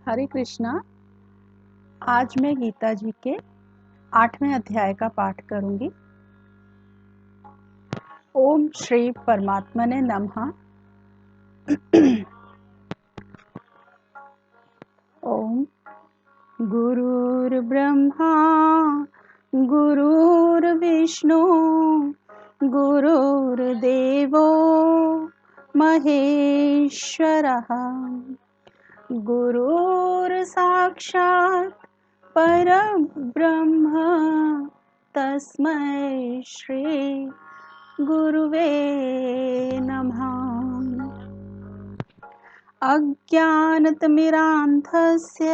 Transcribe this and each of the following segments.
हरे कृष्णा। आज मैं गीता जी के 8वें अध्याय का पाठ करूंगी। ओम श्री परमात्मने नमः। ओम गुरुर्ब्रह्मा गुरुर्विष्णु गुरुर्देवो महेश्वरः गुरुर्साक्षात् परब्रह्म तस्मै श्री गुरुवे नमः। अज्ञानतिमिरान्धस्य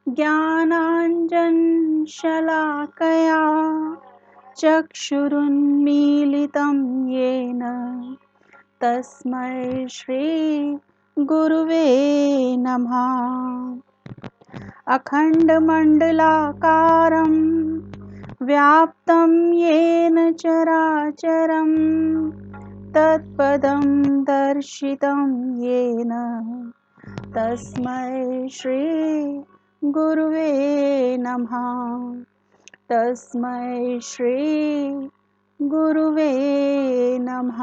ज्ञानाञ्जनशलाकया चक्षुरुन्मीलितं येन तस्मै श्री गुरुवे नमः। अखण्डमण्डलाकारं व्याप्तं येन चराचरं तत्पदं दर्शितं येन तस्मै श्री गुरुवे नमः। तस्मै श्री गुरुवे नमः।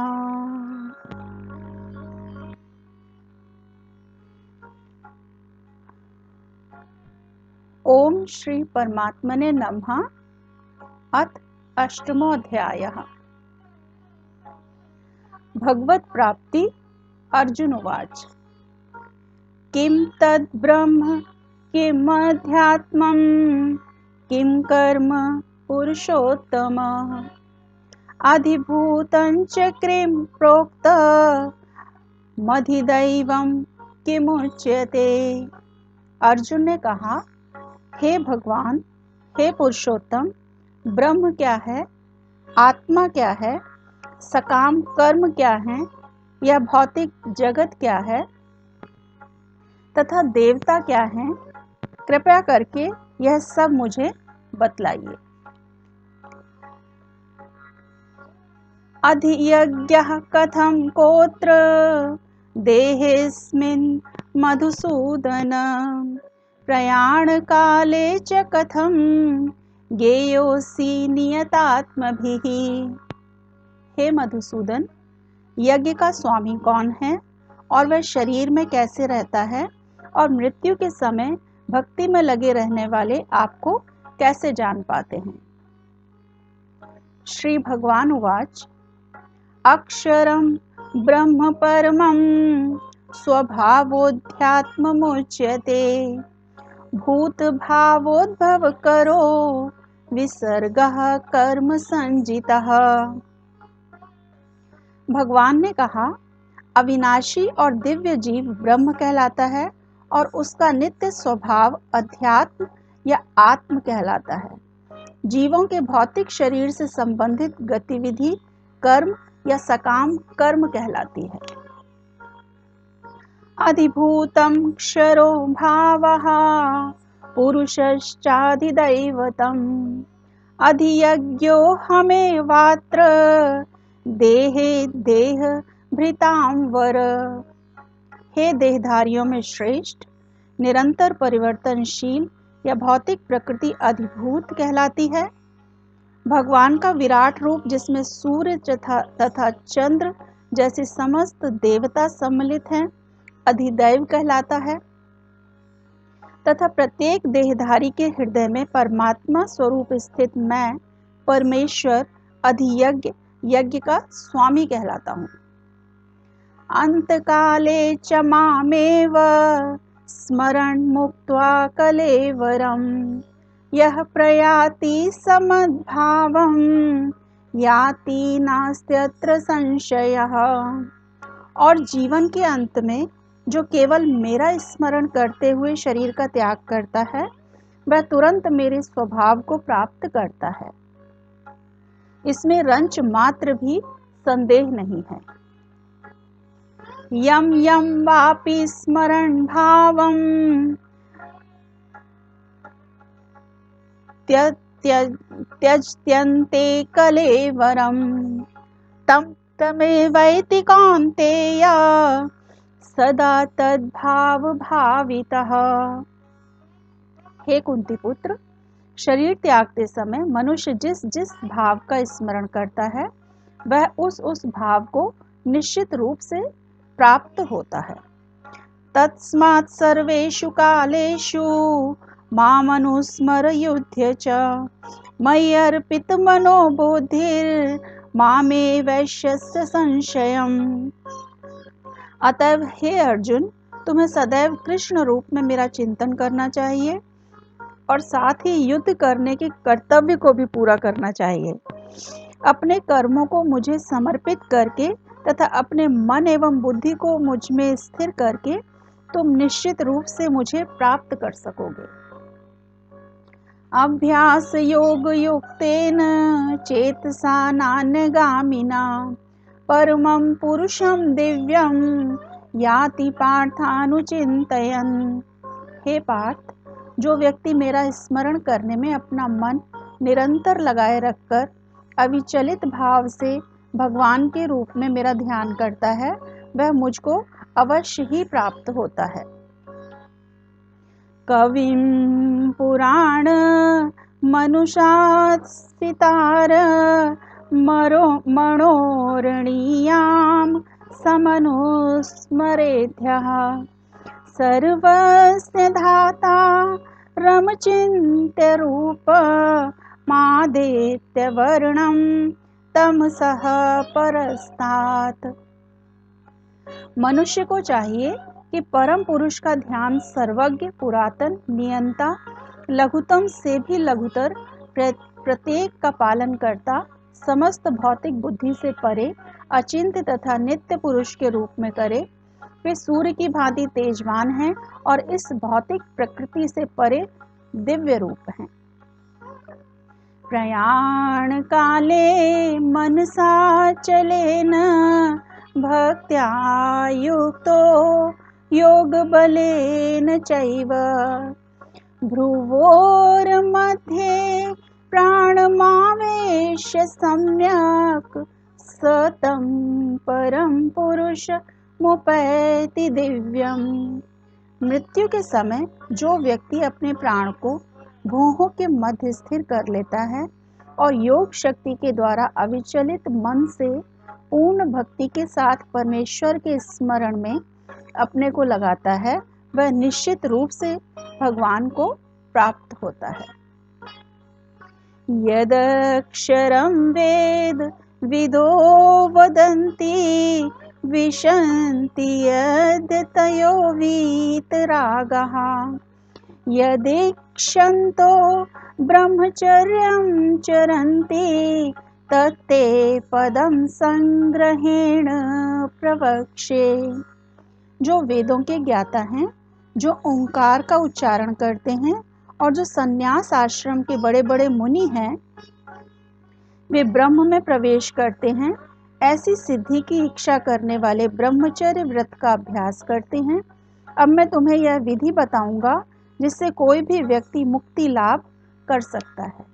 ओम श्री परमात्मने नमः। अथ अष्टमोऽध्यायः। भगवत प्राप्ति। अर्जुन उवाच किं तद् ब्रह्म किमध्यात्मं किं कर्म पुरुषोत्तम अधिभूतं च किं प्रोक्तः मधिदैवं किमुच्यते। अर्जुन ने कहा, हे भगवान, हे पुरुषोत्तम, ब्रह्म क्या है, आत्मा क्या है, सकाम कर्म क्या है, यह भौतिक जगत क्या है तथा देवता क्या है, कृपया करके यह सब मुझे बतलाइए। अधियज्ञः कथं कोत्र देहेऽस्मिन् मधुसूदन प्रयाण काले च कथं ज्ञेयोऽसि नियतात्मभिः। हे मधुसूदन, यज्ञ का स्वामी कौन है और वह शरीर में कैसे रहता है और मृत्यु के समय भक्ति में लगे रहने वाले आपको कैसे जान पाते हैं। श्री भगवान उवाच अक्षरं ब्रह्म परमं स्वभावोऽध्यात्ममुच्यते भूत भावोद्भव करो विसर्गः कर्म संजितः। भगवान ने कहा, अविनाशी और दिव्य जीव ब्रह्म कहलाता है और उसका नित्य स्वभाव अध्यात्म या आत्म कहलाता है। जीवों के भौतिक शरीर से संबंधित गतिविधि कर्म या सकाम कर्म कहलाती है। अधिभूतं क्षरो भावः पुरुषश्चाधिदैवतम् अधियज्ञोऽहमेवात्र देहे देह भृतांवर। हे देहधारियों में श्रेष्ठ, निरंतर परिवर्तनशील या भौतिक प्रकृति अधिभूत कहलाती है। भगवान का विराट रूप जिसमें सूर्य तथा चंद्र जैसे समस्त देवता सम्मिलित हैं अधिदैव कहलाता है तथा प्रत्येक देहधारी के हृदय में परमात्मा स्वरूप स्थित मैं परमेश्वर अधियज्ञ यज्ञ का स्वामी कहलाता हूँ। अंतकाले च मामेव स्मरन् मुक्त्वा कलेवरम् यः प्रयाति समद्भावं याति नास्त्यत्र संशयः। और जीवन के अंत में जो केवल मेरा स्मरण करते हुए शरीर का त्याग करता है वह तुरंत मेरे स्वभाव को प्राप्त करता है, इसमें रंच मात्र भी संदेह नहीं है। यम यम वापि स्मरण भावं त्यजत्यन्ते कलेवरं तं तमेवैति कौन्तेय सदा तद्भाव भावितः। हे कुंती पुत्र, शरीर त्यागते समय मनुष्य जिस जिस भाव का स्मरण करता है वह उस भाव को निश्चित रूप से प्राप्त होता है। तस्मात् सर्वेषु कालेषु मामनुस्मर युध्य च मयि अर्पित मनो बुद्धिर् मामे वैश्यस्य संशयम्। अतः हे अर्जुन, तुम्हें सदैव कृष्ण रूप में मेरा चिंतन करना चाहिए और साथ ही युद्ध करने के कर्तव्य को भी पूरा करना चाहिए। अपने कर्मों को मुझे समर्पित करके तथा अपने मन एवं बुद्धि को मुझ में स्थिर करके तुम निश्चित रूप से मुझे प्राप्त कर सकोगे। अभ्यास योग युक्तेन चेतसा नान्यगामिना परमं पुरुषं दिव्यं याति पार्थानुचिन्तयन्। हे पार्थ, जो व्यक्ति मेरा स्मरण करने में अपना मन निरंतर लगाए रखकर अविचलित भाव से भगवान के रूप में मेरा ध्यान करता है वह मुझको अवश्य ही प्राप्त होता है। कविं पुराण मनुषात् स्फितार मनोरणीयां समनुस्मरेद्यः सर्वस्य धाता रमचिन्त्य रूप मादित्यवर्णं तमसः परस्तात्। मनुष्य को चाहिए कि परम पुरुष का ध्यान सर्वज्ञ, पुरातन, नियंता, लघुतम से भी लघुतर, प्रत्येक का पालन करता, समस्त भौतिक बुद्धि से परे, अचिंत्य तथा नित्य पुरुष के रूप में करे। वे सूर्य की भांति तेजवान हैं और इस भौतिक प्रकृति से परे दिव्य रूप हैं। प्रयाण काले मनसा चलेन भक्त्या युक्तो योग बलेन चैव भ्रुवोर्मध्ये प्राणमावेश्य सम्यक् सतं परम पुरुष मुपैति दिव्यम। मृत्यु के समय जो व्यक्ति अपने प्राण को भ्रूओं के मध्य स्थिर कर लेता है और योग शक्ति के द्वारा अविचलित मन से पूर्ण भक्ति के साथ परमेश्वर के स्मरण में अपने को लगाता है वह निश्चित रूप से भगवान को प्राप्त होता है। यदक्षरं वेद विदो वदन्ति विशन्ति यद्यतयो वीतरागः यदीक्षन्तो ब्रह्मचर्यं चरन्ति तत्ते पदं संग्रहेण प्रवक्ष्ये। जो वेदों के ज्ञाता हैं, जो ओंकार का उच्चारण करते हैं और जो संन्यास आश्रम के बड़े बड़े मुनि हैं, वे ब्रह्म में प्रवेश करते हैं, ऐसी सिद्धि की इच्छा करने वाले ब्रह्मचर्य व्रत का अभ्यास करते हैं। अब मैं तुम्हें यह विधि बताऊंगा जिससे कोई भी व्यक्ति मुक्ति लाभ कर सकता है।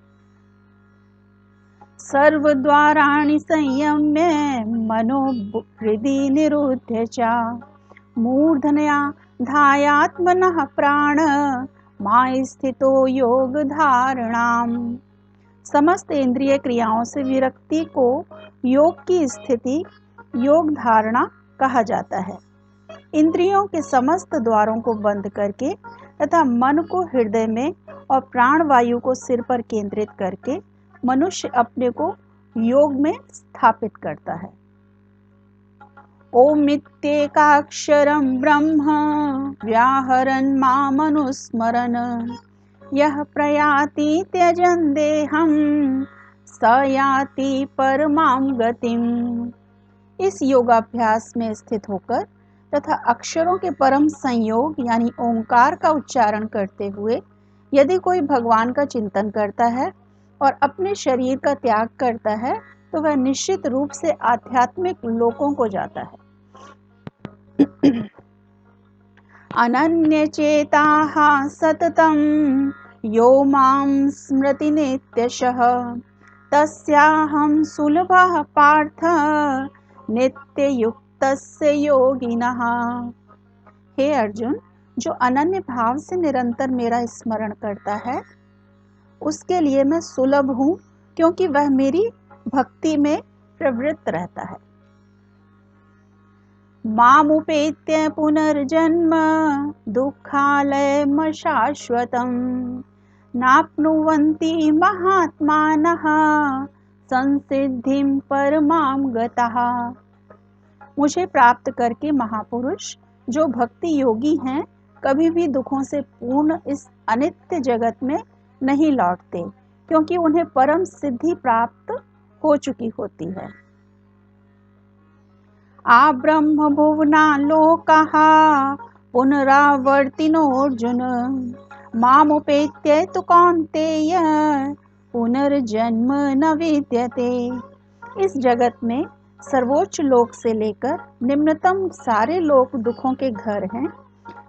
सर्वद्वाराणि संयम्य मनो हृदि निरुध्य च मूर्धन्या ध्यायात्मनः प्राण माय स्थितो योग धारणाम। समस्त इंद्रिय क्रियाओं से विरक्ति को योग की स्थिति, योग धारणा कहा जाता है। इंद्रियों के समस्त द्वारों को बंद करके तथा मन को हृदय में और प्राण वायु को सिर पर केंद्रित करके मनुष्य अपने को योग में स्थापित करता है। ओम इत्येकाक्षरं ब्रह्म व्याहरन् मामनुस्मरन् यः प्रयाति त्यजन् देहं स याति परमां गतिम्। इस योगाभ्यास में स्थित होकर तथा अक्षरों के परम संयोग यानी ओंकार का उच्चारण करते हुए यदि कोई भगवान का चिंतन करता है और अपने शरीर का त्याग करता है तो वह निश्चित रूप से आध्यात्मिक लोकों को जाता है। अनन्यचेताः सततं यो मां स्मृति नित्यशः तस्याहं सुलभः पार्थ नित्ययुक्तस्य योगिनः। हे अर्जुन, जो अनन्य भाव से निरंतर मेरा स्मरण करता है उसके लिए मैं सुलभ हूँ, क्योंकि वह मेरी भक्ति में प्रवृत्त रहता है। मामुपेत्य पुनर्जन्म दुःखालयम् शाश्वतम् नाप्नुवन्ति महात्मानः संसिद्धिं परमां गतः। मुझे प्राप्त करके महापुरुष जो भक्ति योगी हैं कभी भी दुखों से पूर्ण इस अनित्य जगत में नहीं लौटते, क्योंकि उन्हें परम सिद्धि प्राप्त हो चुकी होती है। आ ब्रह्म भुवना लोकाः पुनरावर्तिनोऽर्जुन मामुपेत्य तु कौन्तेय पुनर्जन्म न विद्यते। इस जगत में सर्वोच्च लोक से लेकर निम्नतम सारे लोक दुखों के घर हैं,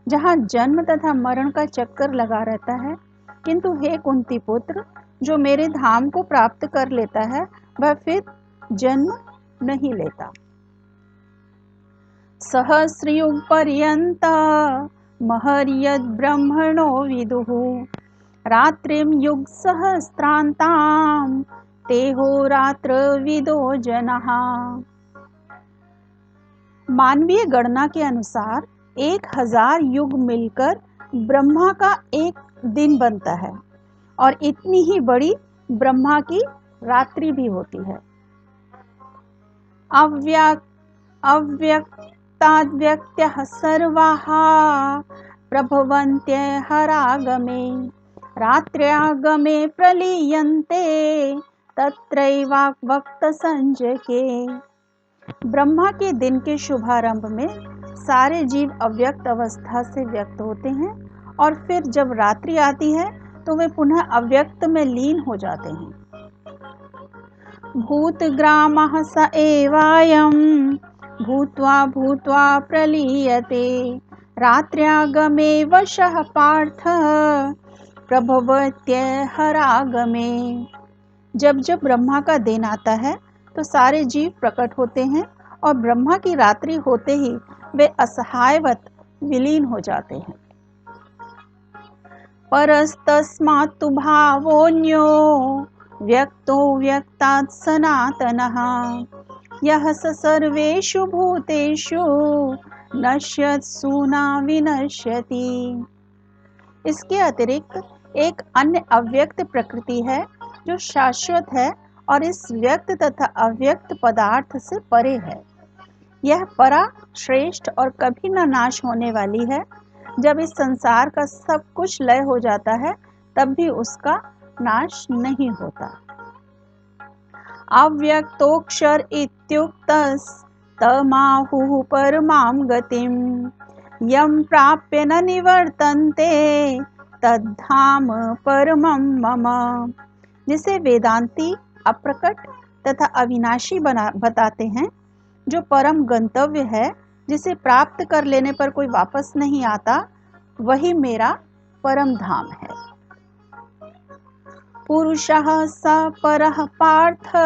जहाँ जन्म तथा मरण का चक्कर लगा रहता है। किंतु हे कुंती पुत्र, जो मेरे धाम को प्राप्त कर लेता है वह फिर जन्म नहीं लेता। सहस्रयुग पर्यंत महर्यद् ब्रह्मणो विदुः रात्रिं युग सहस्रांतां तेहोरात्र विदो जनः। मानवीय गणना के अनुसार 1000 युग मिलकर ब्रह्मा का एक दिन बनता है, और इतनी ही बड़ी ब्रह्मा की रात्रि भी होती है। अव्यक्ताद्व्यक्त्यः सर्वाः प्रभवन्त्यहरागमे रात्र्यागमे प्रलीयन्ते तत्रैवाव्यक्तसंज्ञके। ब्रह्मा के दिन के शुभारंभ में सारे जीव अव्यक्त अवस्था से व्यक्त होते हैं, और फिर जब रात्रि आती है तो वे पुनः अव्यक्त में लीन हो जाते हैं। भूतग्रामः स एवायं भूत्वा भूत्वा प्रलीयते रात्र्यागमे वशः पार्थ प्रभवत्यहरागमे। जब जब ब्रह्मा का दिन आता है तो सारे जीव प्रकट होते हैं, और ब्रह्मा की रात्रि होते ही वे असहायवत विलीन हो जाते हैं। परस्तस्मात्तु भावोऽन्यो व्यक्तो व्यक्तात् सनातनः यः स सर्वेषु भूतेषु नश्यत्सु न विनश्यति। इसके अतिरिक्त एक अन्य अव्यक्त प्रकृति है जो शाश्वत है और इस व्यक्त तथा अव्यक्त पदार्थ से परे है। यह परा श्रेष्ठ और कभी न नाश होने वाली है। जब इस संसार का सब कुछ लय हो जाता है तब भी उसका नाश नहीं होता। अव्यक्तोऽक्षर इत्युक्तस्तमाहुः परमां गतिं यं प्राप्य न निवर्तन्ते तद्धाम परमं मम। जिसे वेदांती अप्रकट तथा अविनाशी बताते हैं, जो परम गंतव्य है, जिसे प्राप्त कर लेने पर कोई वापस नहीं आता, वही मेरा परम धाम है। पुरुषः स परः पार्थ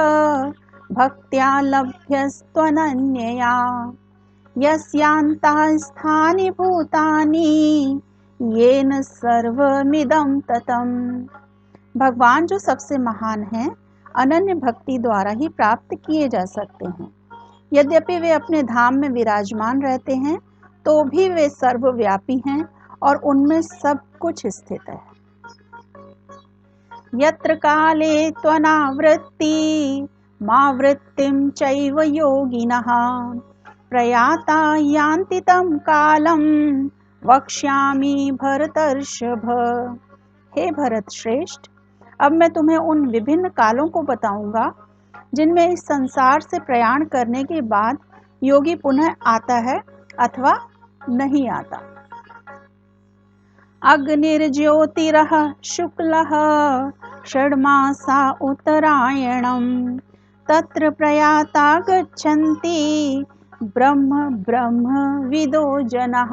भक्त्या लभ्यस्त्वनन्यया यस्यान्ताः स्थानि भूतानि येन सर्वमिदं ततम्। भगवान जो सबसे महान हैं, अनन्य भक्ति द्वारा ही प्राप्त किए जा सकते हैं। यद्यपि वे अपने धाम में विराजमान रहते हैं तो भी वे सर्वव्यापी हैं और उनमें सब कुछ स्थित है। यत्र काले त्वनावृत्ति मावृत्तिं चैव योगिनः प्रयाता यान्ति तं कालं वक्ष्यामि भरतर्षभ। हे भरत श्रेष्ठ, अब मैं तुम्हें उन विभिन्न कालों को बताऊंगा जिनमें इस संसार से प्रयाण करने के बाद योगी पुनः आता है अथवा नहीं आता। अग्निर्ज्योतिरः शुक्लः षड्मासा उत्तरायणं तत्र प्रयाता गच्छन्ति ब्रह्म ब्रह्म विदो जनः।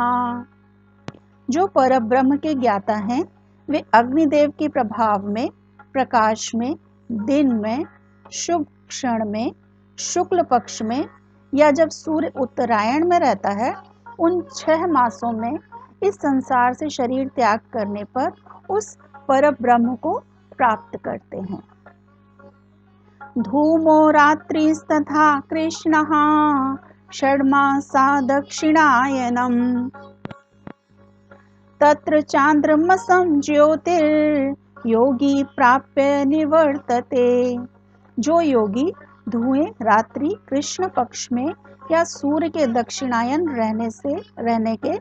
जो परब्रह्म के ज्ञाता हैं वे अग्निदेव के प्रभाव में, प्रकाश में, दिन में, शुभ क्षण में, शुक्ल पक्ष में, या जब सूर्य उत्तरायण में रहता है उन 6 मासों में इस संसार से शरीर त्याग करने पर उस परब्रह्म को प्राप्त करते हैं। धूमो रात्रिस्तथा कृष्णः षड्मासा दक्षिणायनम् तत्र चांद्रमसं ज्योतिर्योगी प्राप्य निवर्तते। जो योगी धुएं रात्रि कृष्ण पक्ष में या सूर्य के दक्षिणायन रहने के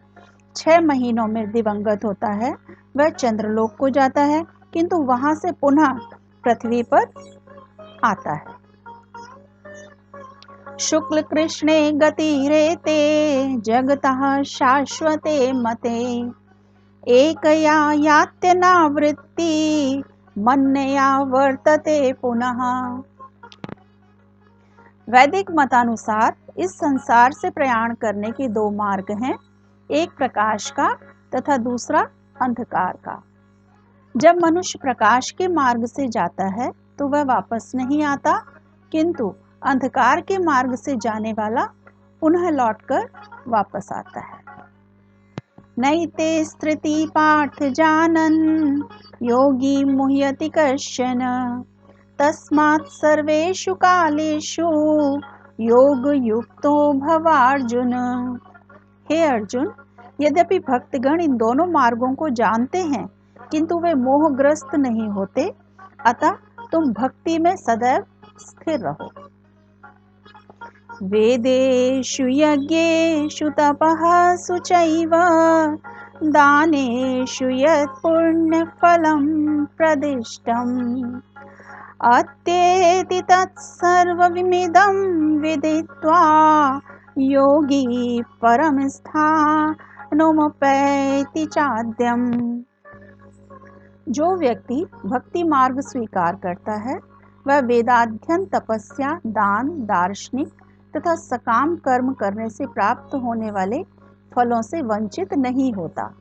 6 महीनों में दिवंगत होता है, वह चंद्रलोक को जाता है, किंतु वहां से पुनः पृथ्वी पर आता है। शुक्ल कृष्णे गतिरेते जगतः शाश्वते मते एकया यात्यनावृत्ति मन्यया वर्तते पुनः। वैदिक मतानुसार इस संसार से प्रयाण करने के 2 मार्ग हैं, एक प्रकाश का तथा दूसरा अंधकार का। जब मनुष्य प्रकाश के मार्ग से जाता है तो वह वापस नहीं आता, किंतु अंधकार के मार्ग से जाने वाला पुनः लौटकर वापस आता है। नैते स्थिति पार्थ जानन् योगी मुह्यति कश्चन तस्मात् सर्वेषु कालेषु योग युक्तो भवार्जुन। हे अर्जुन, यद्यपि भक्तगण इन दोनों मार्गों को जानते हैं, किंतु वे मोहग्रस्त नहीं होते, अतः तुम भक्ति में सदैव स्थिर रहो। वेदेषु यज्ञेषु तपःसु चैव दानेषु यत् पुण्यफलं प्रदिष्टम् अत्येति तत्सर्वमिदं विदित्वा योगी परमस्थानमुपैति चाद्यम्। जो व्यक्ति भक्ति मार्ग स्वीकार करता है, वह वेदाध्ययन, तपस्या, दान, दार्शनिक तथा सकाम कर्म करने से प्राप्त होने वाले फलों से वंचित नहीं होता।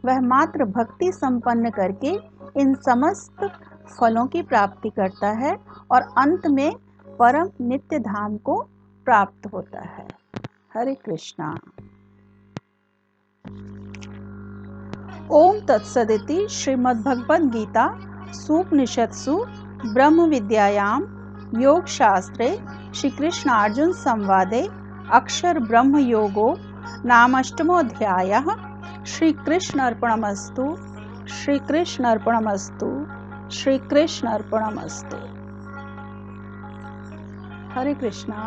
वह मात्र भक्ति संपन्न करके इन समस्त फलों की प्राप्ति करता है और अंत में परम नित्य धाम को प्राप्त होता है। हरे कृष्णा। ओम तत्सदिति श्रीमद्भगवद गीता सूपनिषत्सु ब्रह्म विद्यायां योग शास्त्रे श्री कृष्ण अर्जुन संवादे अक्षर ब्रह्म योगो नामाष्टमोऽध्यायः। श्री कृष्ण अर्पणमस्तु। श्री कृष्ण अर्पणमस्तु। श्री कृष्ण अर्पणमस्तु। हरे कृष्णा।